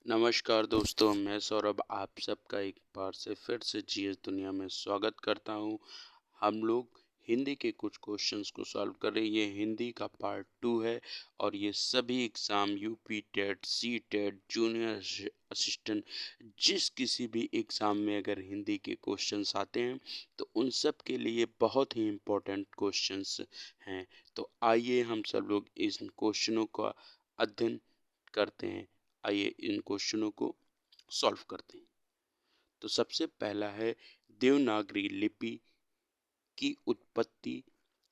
नमस्कार दोस्तों, मैं सौरभ आप सबका एक बार से फिर से जीएस दुनिया में स्वागत करता हूँ। हम लोग हिंदी के कुछ क्वेश्चंस को सॉल्व कर रहे हैं। ये हिंदी का पार्ट 2 है और ये सभी exam UP TET, C TET, junior assistant जिस किसी भी एग्ज़ाम में अगर हिंदी के क्वेश्चंस आते हैं तो उन सब के लिए बहुत ही इम्पोर्टेंट क्वेश्चंस हैं। तो आइए हम सब लोग इन क्वेश्चनों का अध्ययन करते हैं। आइए इन क्वेश्चनों को सॉल्व करते हैं। तो सबसे पहला है, देवनागरी लिपि की उत्पत्ति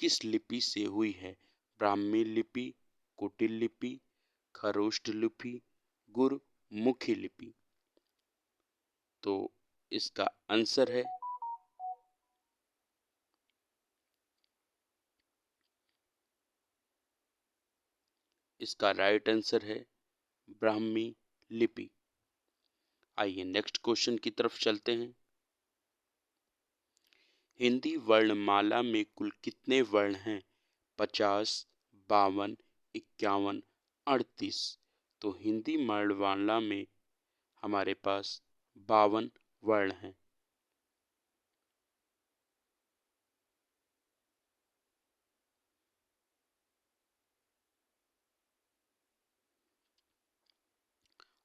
किस लिपि से हुई है? ब्राह्मी लिपि, कुटिल लिपि, खरोष्ठ लिपि, गुरमुखी लिपि। तो इसका आंसर है इसका राइट आंसर है ब्राह्मी लिपि। आइए नेक्स्ट क्वेश्चन की तरफ चलते हैं। हिंदी वर्णमाला में कुल कितने वर्ण हैं? 50, 52, 51, 38। तो हिंदी वर्णमाला में हमारे पास 52 वर्ण हैं।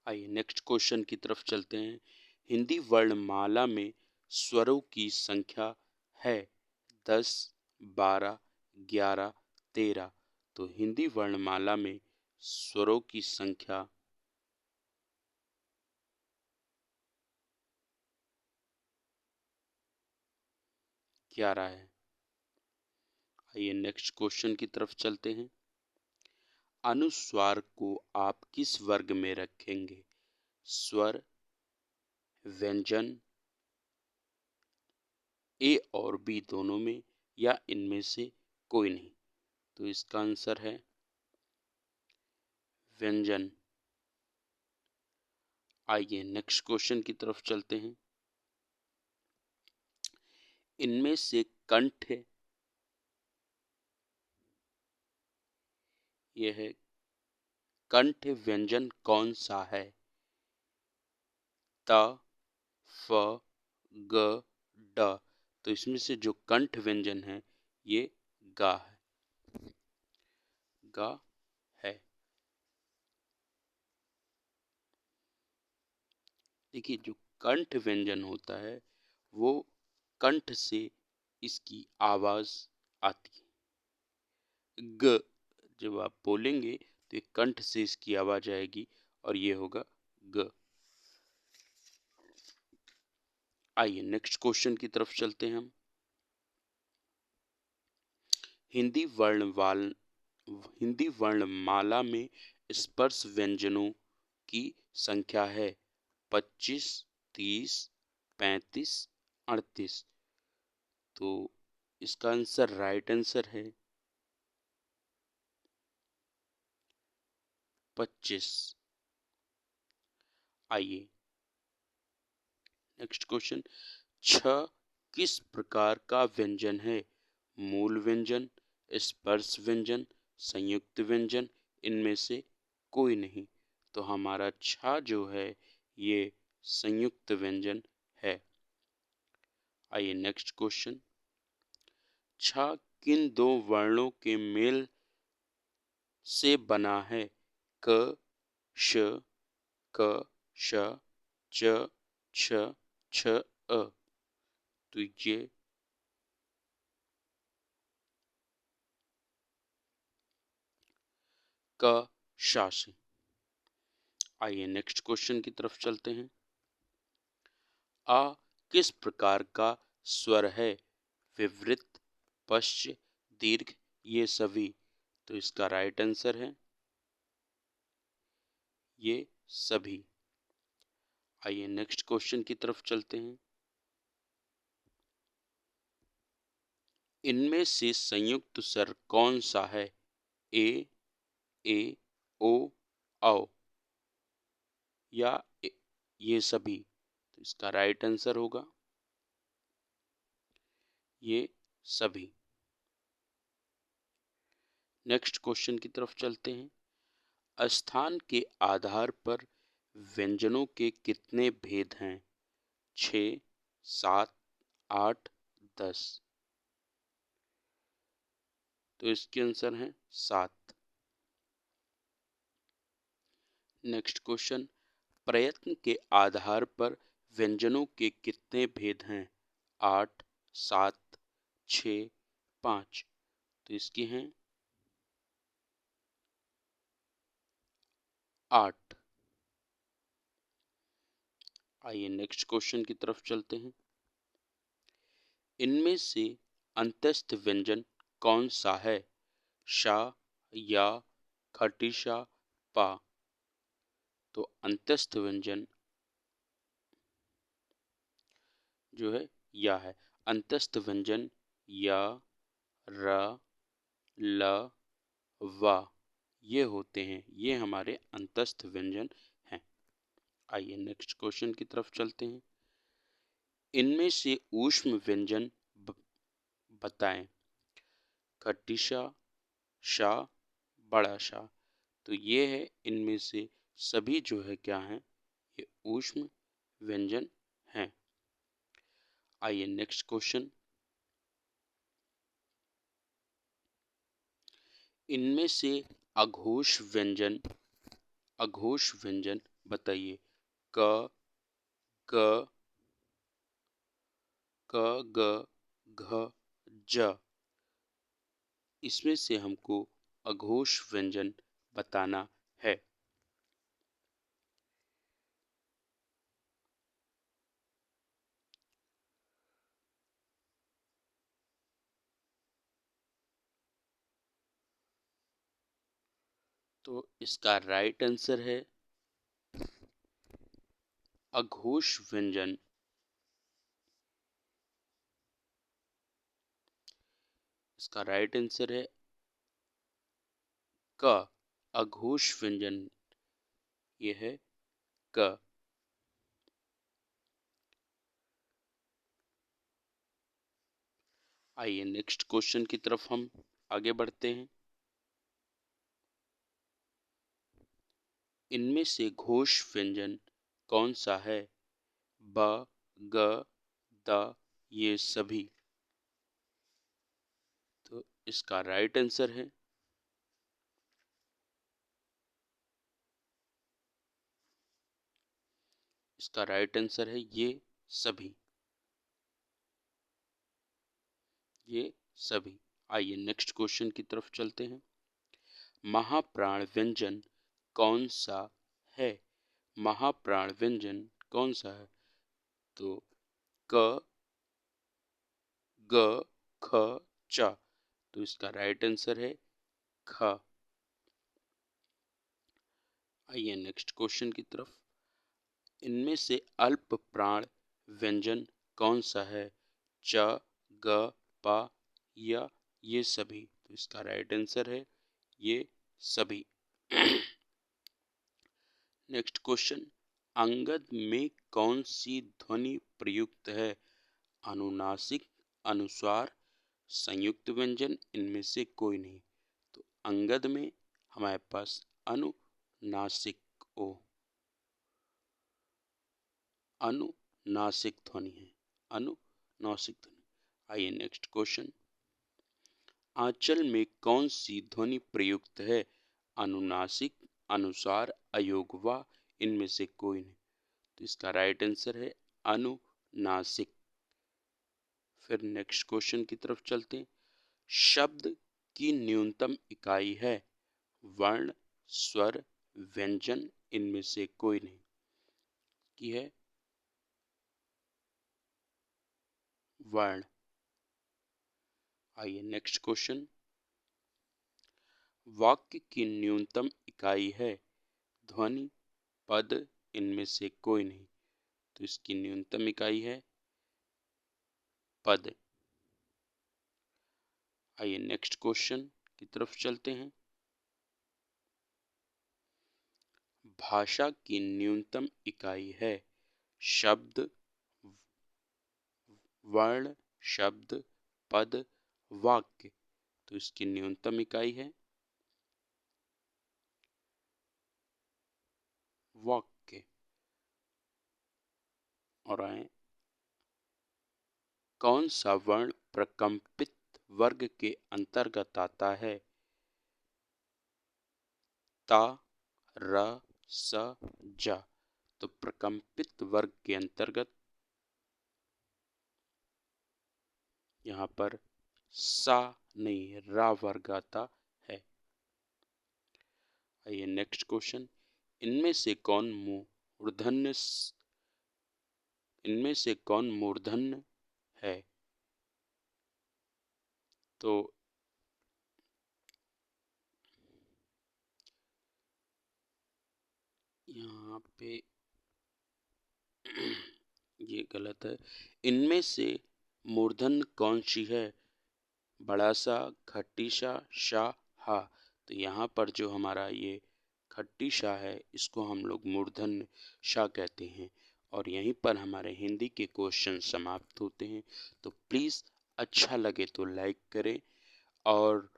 आइए नेक्स्ट क्वेश्चन की तरफ चलते हैं। हिंदी वर्णमाला में स्वरों की संख्या है 10, 12, 11, 13। तो हिंदी वर्णमाला में स्वरों की संख्या 11 है। आइए नेक्स्ट क्वेश्चन की तरफ चलते हैं। अनुस्वार को आप किस वर्ग में रखेंगे? स्वर, व्यंजन, ए और बी दोनों में, या इनमें से कोई नहीं? तो इसका आंसर है व्यंजन। आइए नेक्स्ट क्वेश्चन की तरफ चलते हैं। इनमें से कंठ यह है कंठ व्यंजन कौन सा है? त, फ, ग, ड। तो इसमें से जो कंठ व्यंजन है ये गा है। गा है। देखिए, जो कंठ व्यंजन होता है वो कंठ से इसकी आवाज आती है। ग जब आप बोलेंगे तो ये कंठ से इसकी आवाज आएगी और ये होगा ग। आइए नेक्स्ट क्वेश्चन की तरफ चलते हैं हम। हिंदी वर्णवाल हिंदी वर्णमाला में स्पर्श व्यंजनों की संख्या है 25, 30, 35, 38। तो इसका आंसर राइट आंसर है 25। आइए नेक्स्ट क्वेश्चन। छ किस प्रकार का व्यंजन है? मूल व्यंजन, स्पर्श व्यंजन, संयुक्त व्यंजन, इनमें से कोई नहीं? तो हमारा छ जो है ये संयुक्त व्यंजन है। आइए नेक्स्ट क्वेश्चन। छ किन दो वर्णों के मेल से बना है? क, श, क, श, च, छ, छ, अ। तो ये क, श से। आइए नेक्स्ट क्वेश्चन की तरफ चलते हैं। आ किस प्रकार का स्वर है? विवृत, पश्च, दीर्घ, ये सभी? तो इसका राइट आंसर है ये सभी। आइए नेक्स्ट क्वेश्चन की तरफ चलते हैं। इनमें से संयुक्त स्वर कौन सा है? ए, ए, ओ, औ, या ये सभी? तो इसका राइट आंसर होगा ये सभी। नेक्स्ट क्वेश्चन की तरफ चलते हैं। स्थान के आधार पर व्यंजनों के कितने भेद हैं? 6, 7, 8, 10। तो इसके आंसर है 7। नेक्स्ट क्वेश्चन, प्रयत्न के आधार पर व्यंजनों के कितने भेद हैं? 8, 7, 6, 5। तो इसके हैं 8। आइए नेक्स्ट क्वेश्चन की तरफ चलते हैं। इनमें से अंतस्थ व्यंजन कौन सा है? शा, या, खटीशा, पा। तो अंतस्थ व्यंजन जो है या है। अंतस्थ व्यंजन या, र, ल, व ये होते हैं, ये हमारे अंतस्थ व्यंजन हैं। आइए नेक्स्ट क्वेश्चन की तरफ चलते हैं। इनमें से ऊष्म व्यंजन बताएं। खटीशा, शा, बड़ा शा। तो ये है, इनमें से सभी जो है क्या हैं, ये ऊष्म व्यंजन हैं। आइए नेक्स्ट क्वेश्चन। इनमें से अघोष व्यंजन बताइए। क, ग, क, ग, घ, ज। इसमें से हमको अघोष व्यंजन बताना है। तो इसका राइट आंसर है अघोष व्यंजन। इसका राइट आंसर है क। अघोष व्यंजन ये है क। आइए नेक्स्ट क्वेश्चन की तरफ हम आगे बढ़ते हैं। इनमें से घोष व्यंजन कौन सा है? ब, ग, द ये सभी। तो इसका राइट आंसर है ये सभी। ये सभी। आइए नेक्स्ट क्वेश्चन की तरफ चलते हैं। महाप्राण व्यंजन कौन सा है? महाप्राण व्यंजन कौन सा है? तो क, ग, ख, च। तो इसका राइट आंसर है ख। आइए नेक्स्ट क्वेश्चन की तरफ। इनमें से अल्प प्राण व्यंजन कौन सा है? च, ग, प या ये सभी। तो इसका राइट आंसर है ये सभी। नेक्स्ट क्वेश्चन, अंगद में कौन सी ध्वनि प्रयुक्त है? अनुनासिक, अनुस्वार, संयुक्त व्यंजन, इनमें से कोई नहीं। तो अंगद में हमारे पास अनुनासिक ओ अनुनासिक ध्वनि है। अनुनासिक ध्वनि। आइए नेक्स्ट क्वेश्चन। आंचल में कौन सी ध्वनि प्रयुक्त है? अनुनासिक, अनुसार, अयोगवा, इनमें से कोई नहीं। तो इसका राइट आंसर है अनुनासिक। फिर नेक्स्ट क्वेश्चन की तरफ चलते हैं। शब्द की न्यूनतम इकाई है? वर्ण, स्वर, व्यंजन, इनमें से कोई नहीं। की है वर्ण। आइए नेक्स्ट क्वेश्चन। वाक्य की न्यूनतम इकाई है? ध्वनि, पद, इनमें से कोई नहीं। तो इसकी न्यूनतम इकाई है पद। आइए नेक्स्ट क्वेश्चन की तरफ चलते हैं। भाषा की न्यूनतम इकाई है? शब्द, वर्ण, शब्द, पद, वाक्य। तो इसकी न्यूनतम इकाई है वाक्य। और आए, कौन सा वर्ण प्रकंपित वर्ग के अंतर्गत आता है? ता, र, स, जा। तो प्रकंपित वर्ग के अंतर्गत यहाँ पर सा नहीं, रा वर्ग आता है। आइए नेक्स्ट क्वेश्चन, इनमें से कौन मूर्धन्य इनमें से कौन मूर्धन्य है? तो यहाँ पे ये गलत है। इनमें से मूर्धन्य कौन सी है? बड़ा सा, खट्टी सा, शा, हा। तो यहाँ पर जो हमारा ये खट्टी शा है, इसको हम लोग मूर्धन्य शा कहते हैं। और यहीं पर हमारे हिंदी के क्वेश्चन समाप्त होते हैं। तो प्लीज़ अच्छा लगे तो लाइक करें और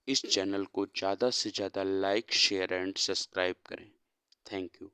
इस चैनल को ज़्यादा से ज़्यादा लाइक, शेयर एंड सब्सक्राइब करें। Thank you.